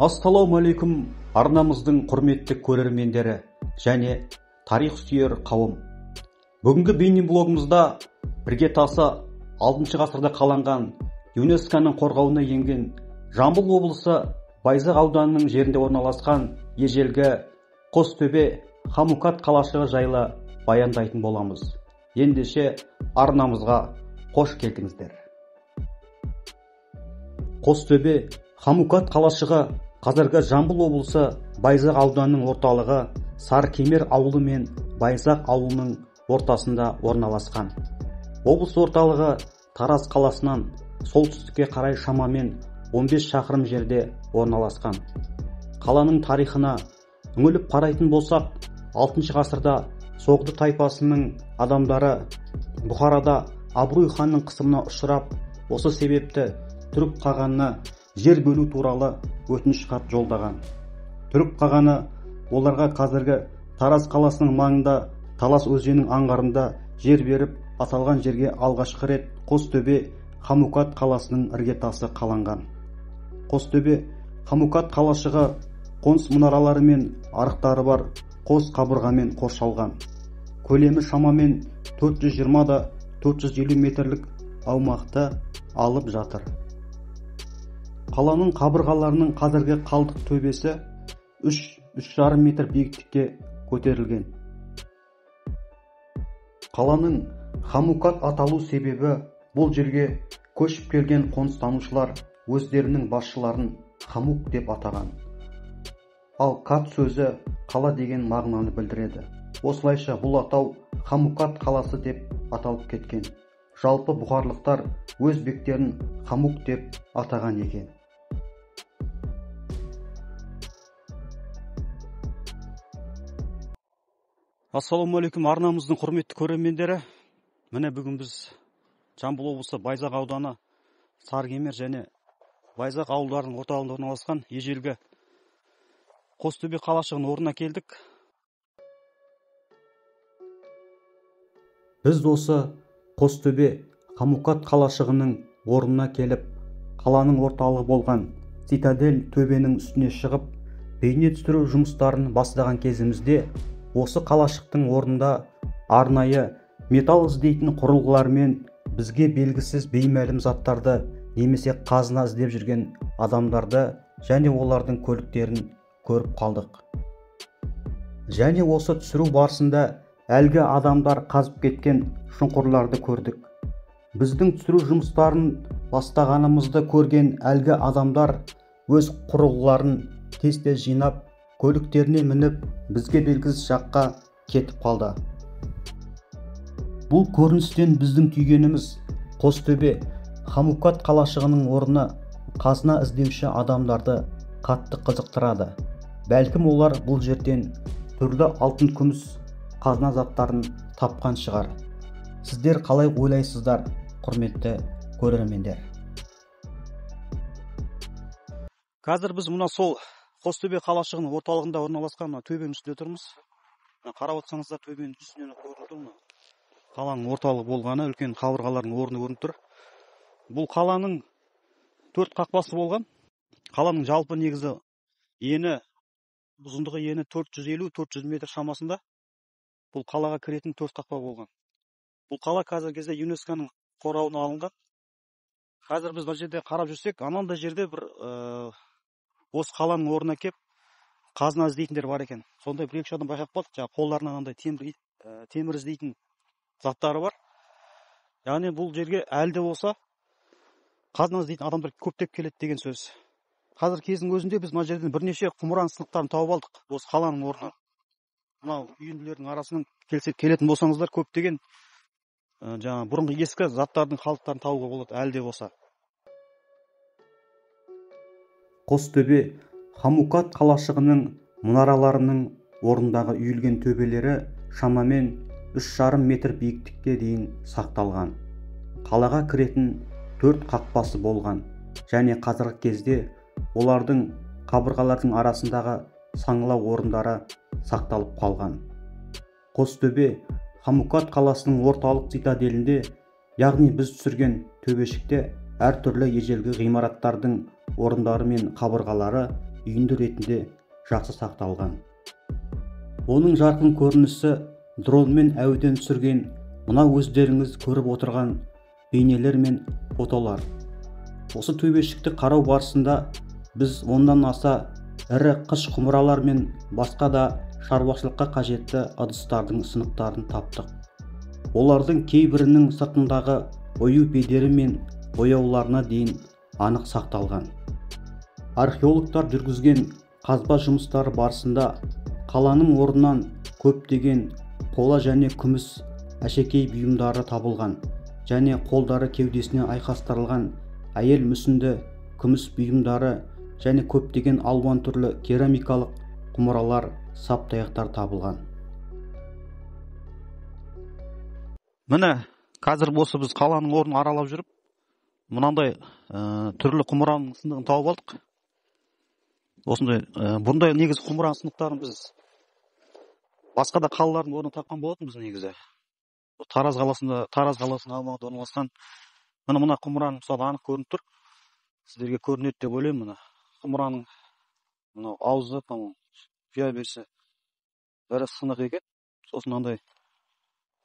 Ассалаумағалейкум арнамыздың құрметті көрермендері және тарих сүйер қауым. Бүгінгі бейнеблогымызда іргетасы 6 ғасырда қаланған ЮНЕСКО-ның қорғауына енген Жамбыл облысы Байзақ ауданының жерінде орналасқан ежелгі Қостөбе Хамукат қалашығы жайлы баяндайтын боламыз. Ендеше арнамызға қош келдіңіздер. Қостөбе Хамукат қалашығы қазіргі Жамбыл облысы Байзақ ауданының орталығы Сарыкемер ауылы мен Байзақ ауылының ортасында орналасқан. Облыс орталығы Тараз қаласынан солтүстікке қарай шамамен 15 шақырым жерде орналасқан. Қаланың тарихына үңіліп қарайтын болсақ, 6 ғасырда Соғды тайпасының адамдары Бұхарада Абруй ханның қысымына ұшырап, осы себепті түрік қағанына жер бөлу туралы өтініш хат жолдаған. Түрік қағаны оларға қазіргі Тараз қаласының маңында Талас өзенінің аңғарында жер беріп, аталған жерге алғашқы рет Қостөбе Хамукат қаласының іргетасы қаланған. Қостөбе Хамукат қалашығы қоныс мұнаралары мен арықтары бар қос қабырғамен қоршалған. Көлемі шамамен 420-450 метрлік аумақты алып жатыр. Қаланың қабырғаларының қазіргі қалдық төбесі 3,5 метр биіктікке көтерілген. Қаланың Хамукат аталу себебі бұл жерге көшіп келген қоныстанушылар өздерінің басшыларын Хамук деп атаған. Ал кат сөзі қала деген мағынаны білдіреді. Осылайша бұл атау Хамукат қаласы деп аталып кеткен. Жалпы бұхарлықтар өз бектерін Хамук деп атаған екен. Ассалаумағалейкум арнамыздың құрметті көрермендері. Міне бүгін біз Жамбыл облысы Байзақ ауданы Сарыкемер және Байзақ ауылдарының орталығында орналасқан ежелгі Қостөбе қалашығының орнына келдік. Біз осы Қостөбе Хамукат қалашығының орнына келіп, қаланың орталығы болған Цитадель төбенің үстіне шығып, бейне түсіру жұмыстарын бастаған кезімізде, осы қалашықтың орнында арнайы металл іздейтін құрылғылармен бізге белгісіз беймәлім заттарды немесе қазына іздеп жүрген адамдарды және олардың көліктерін көріп қалдық. Және осы түсіру барысында әлгі адамдар қазып кеткен шұңқырларды көрдік. Біздің түсіру жұмыстарын бастағанымызды көрген әлгі адамдар өз құрылғыларын тез-тез жинап, көліктеріне мініп, бізге белгісіз жаққа кетіп қалды. Бұл көріністен біздің түйгеніміз Қостөбе Хамукат қалашығының орны қазына іздеуші адамдарды қатты қызықтырады. Бәлкім олар бұл жерден түрлі алтын күміс қазына заттарын тапқан шығар. Сіздер қалай ойлайсыздар, құрметті көрермендер? Қазір біз мұна сол Қостөбе қалашығының орталығында орналасқан төбенің үстінде тұрмыз. Қарап отырсаңыздар, төбенің үстінен көрініп тұр. Қаланың орталығы болғаны, үлкен қабырғалардың орны көрініп тұр. Бұл қаланың 4 қақпасы болған. Қаланың жалпы негізі ұзындығы 450-400 метр шамасында. Бұл қалаға кіретін 4 қақпа болған. Бұл қала қазіргі кезде ЮНЕСКО-ның қорғауына алынған. Қазір біз бұл жерде қарап жүрсек, анандай жерде бір осы қаланың орнына кеп қазына іздейтіндер бар екен. Сондай бір-екі адам байқап қалдық. Жаңағы қолдарынан анандай темір іздейтін заттары бар. Яғни бұл жерге әлі де болса қазына іздейтін адамдар көптеп келеді деген сөз. Қазір кездің өзінде біз мына жерден бірнеше құмыран сынықтарын тауып алдық. Осы қаланың орнына. Мынау үйінділердің арасынан келетін болсаңыздар, көптеген жаңа бұрынғы ескі заттардың қалдықтарын табуға болады әлі де болса. Қостөбе Хамукат қалашығының мұнараларының орындағы үйілген төбелері шамамен 3,5 метр биіктікке дейін сақталған. Қалаға кіретін 4 қақпасы болған және қазіргі кезде олардың қабырғалардың арасындағы саңылау орындары сақталып қалған. Қостөбе Хамукат қаласының орталық цитаделінде, яғни біз түсірген төбешікте әртүрлі ежелгі ғимараттардың орындары мен қабырғалары үйінді ретінде жақсы сақталған. Оның жарқын көрінісі дронмен әуеден түсірген мына өздеріңіз көріп отырған бейнелер мен фотолар. Осы төбешікті қарау барысында біз оннан аса ірі қыш құмыралар мен басқа да шаруашылыққа қажетті ыдыстардың сынықтарын таптық. Олардың кейбірінің сыртындағы ою бедері мен бояуларына дейін анық сақталған. Археологтар жүргізген қазба жұмыстары барысында қаланың орнынан көптеген қола және күміс әшекей бұйымдары табылған және қолдары кеудесіне айқастырылған әйел мүсінді күміс бұйымдары және көптеген алуан түрлі керамикалық құмыралар, саптаяқтар табылған. Міне, қазір осы біз қаланың орнын аралап жүріп, мынандай түрлі құмыраның сындығын тауып алдық. Осындай бұндай негізі құмыраның сынықтарын біз басқа да қалалардың орнын тапқан болатынбыз негізі. Тараз қаласының аумағында орналасқан мына құмыраның мысалы анық көрініп тұр. Сіздерге көрінеді деп ойлаймын. Мына құмыраның мынау аузы, құя берсе бәрі сынық екен. Сосын андай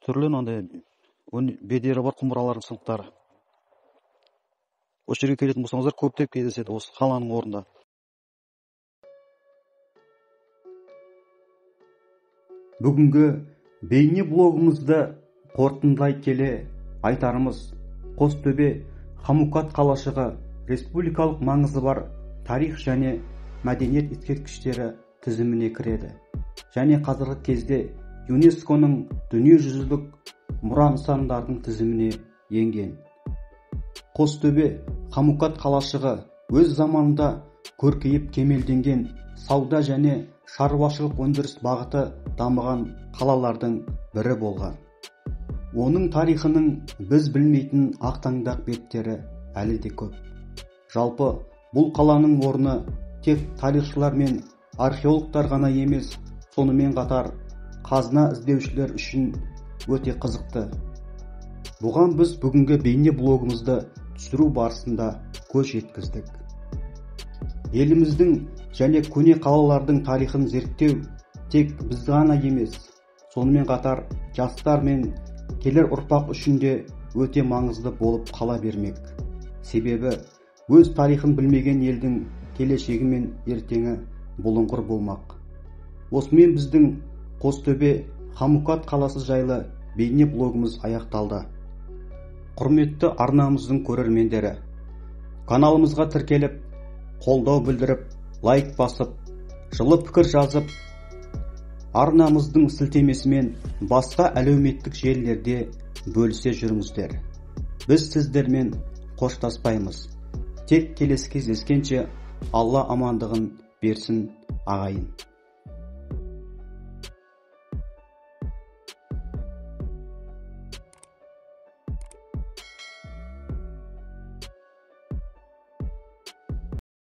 түрлі бедері бар құмыралардың сынықтары. Осы жерге келетін болсаңыздар көптеп кездеседі осы қаланың орнында. Бүгінгі бейне блогымызды қорытындылай келе айтарымыз, Қостөбе Хамукат қалашығы республикалық маңызы бар тарих және мәдениет ескерткіштері тізіміне кіреді және қазіргі кезде ЮНЕСКО-ның дүниежүзілік мұра нысандарының тізіміне енген. Қостөбе Хамукат қалашығы өз заманында көркейіп кемелденген сауда және шаруашылық өндіріс бағыты дамыған қалалардың бірі болған. Оның тарихының біз білмейтін ақтаңдақ беттері әлі де көп. Жалпы бұл қаланың орны тек тарихшылар мен археологтар ғана емес, сонымен қатар қазына іздеушілер үшін өте қызықты. Бұған біз бүгінгі бейне блогымызды түсіру барысында көз жеткіздік. Еліміздің және көне қалалардың тарихын зерттеу тек біз ғана емес, сонымен қатар жастар мен келер ұрпақ үшін де өте маңызды болып қала бермек. Себебі өз тарихын білмеген елдің келешегі мен ертеңі бұлыңғыр болмақ. Осымен біздің Қостөбе Хамукат қаласы жайлы бейне блогымыз аяқталды. Құрметті арнамыздың көрермендері, каналымызға тіркеліп, қолдау білдіріп, лайк басып, жылы пікір жазып, арнамыздың сілтемесімен басқа әлеуметтік желілерде бөлісе жүріңіздер. Біз сіздермен қоштаспаймыз. Тек келесі кездескенше Алла амандығын берсін ағайын.